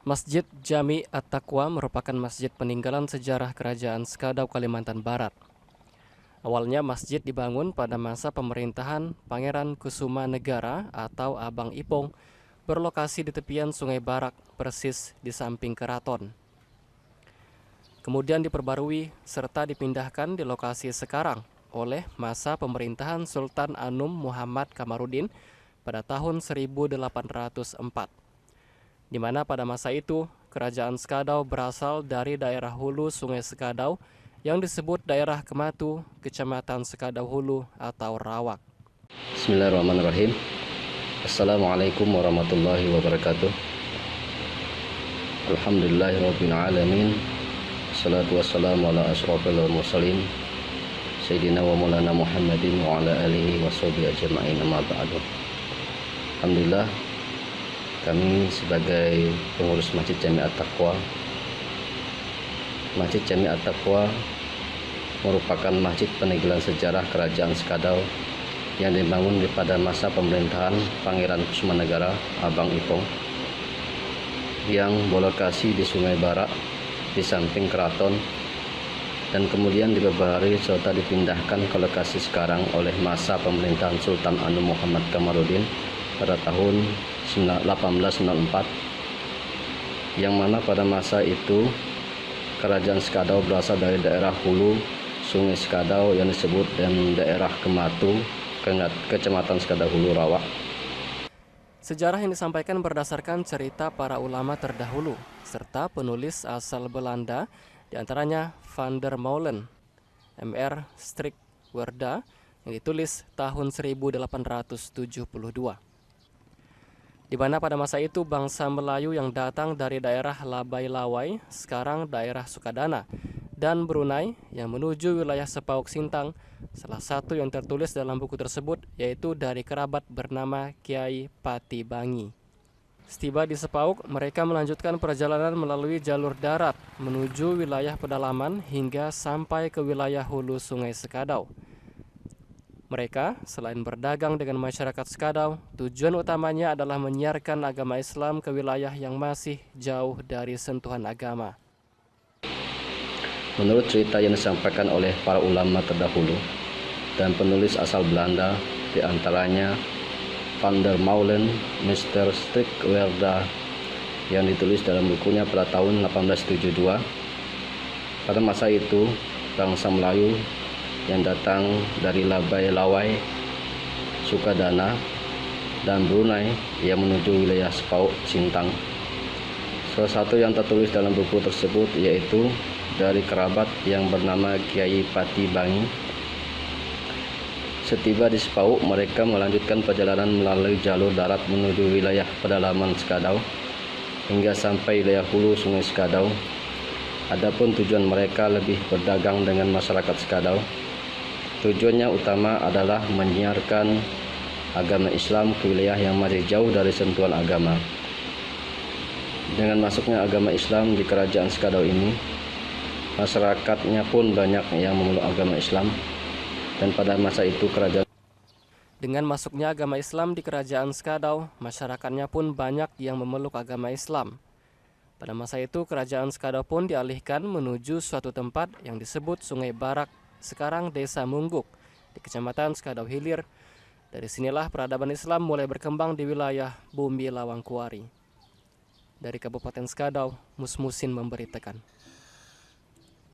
Masjid Jami At-Taqwa merupakan masjid peninggalan sejarah Kerajaan Skadau, Kalimantan Barat. Awalnya masjid dibangun pada masa pemerintahan Pangeran Kusumanegara atau Abang Ipong, berlokasi di tepian Sungai Barak, persis di samping keraton. Kemudian diperbarui serta dipindahkan di lokasi sekarang oleh masa pemerintahan Sultan Anum Muhammad Kamarudin pada tahun 1804. Di mana pada masa itu Kerajaan Skadau berasal dari daerah hulu Sungai Skadau yang disebut daerah Kematu, Kecamatan Skadau Hulu atau Rawak. Bismillahirrahmanirrahim. Assalamualaikum warahmatullahi wabarakatuh. Alhamdulillahirabbil alamin. Wassalatu wassalamu ala asyrofil mursalin Sayyidina wa maulana Muhammadin wa ala alihi washabihi ajma'in, amma ba'du. Alhamdulillah, kami sebagai pengurus Masjid Jami At-Taqwa. Masjid Jami At-Taqwa merupakan masjid peninggalan sejarah Kerajaan Skadau yang dibangun pada masa pemerintahan Pangeran Kusumanegara Abang Ipong, yang berlokasi di Sungai Barak di samping keraton, dan kemudian diperbarui serta dipindahkan ke lokasi sekarang oleh masa pemerintahan Sultan Anum Muhammad Kamarudin pada tahun 1894, yang mana pada masa itu Kerajaan Skadau berasal dari daerah hulu Sungai Skadau yang disebut dan daerah Kematu, Kecamatan Skadau Hulu, Rawak. Sejarah yang disampaikan berdasarkan cerita para ulama terdahulu serta penulis asal Belanda, diantaranya Van der Meulen, M.R. Strickwerda, yang ditulis tahun 1872. Di mana pada masa itu bangsa Melayu yang datang dari daerah Labai Lawai, sekarang daerah Sukadana, dan Brunei yang menuju wilayah Sepauk Sintang. Salah satu yang tertulis dalam buku tersebut yaitu dari kerabat bernama Kiai Pati Bangi. Setiba di Sepauk, mereka melanjutkan perjalanan melalui jalur darat menuju wilayah pedalaman hingga sampai ke wilayah hulu Sungai Skadau. Mereka, selain berdagang dengan masyarakat Skadau, tujuan utamanya adalah menyiarkan agama Islam ke wilayah yang masih jauh dari sentuhan agama. Menurut cerita yang disampaikan oleh para ulama terdahulu dan penulis asal Belanda, diantaranya Van der Meulen, Mr. Strickwerda, yang ditulis dalam bukunya pada tahun 1872, pada masa itu bangsa Melayu yang datang dari Labai Lawai, Sukadana, dan Brunei yang menuju wilayah Sepauk Sintang. Salah satu yang tertulis dalam buku tersebut yaitu dari kerabat yang bernama Kiai Pati Bangi. Setiba di Sepauk, mereka melanjutkan perjalanan melalui jalur darat menuju wilayah pedalaman Skadau hingga sampai wilayah hulu Sungai Skadau. Adapun tujuan mereka lebih berdagang dengan masyarakat Skadau. Tujuannya utama adalah menyiarkan agama Islam ke wilayah yang masih jauh dari sentuhan agama. Dengan masuknya agama Islam di Kerajaan Skadau ini, masyarakatnya pun banyak yang memeluk agama Islam, dan pada masa itu Dengan masuknya agama Islam di Kerajaan Skadau, masyarakatnya pun banyak yang memeluk agama Islam. Pada masa itu Kerajaan Skadau pun dialihkan menuju suatu tempat yang disebut Sungai Barak, sekarang Desa Mungguk, di Kecamatan Skadau Hilir. Dari sinilah peradaban Islam mulai berkembang di wilayah Bumi Lawangkuari. Dari Kabupaten Skadau, Musmusin memberitakan.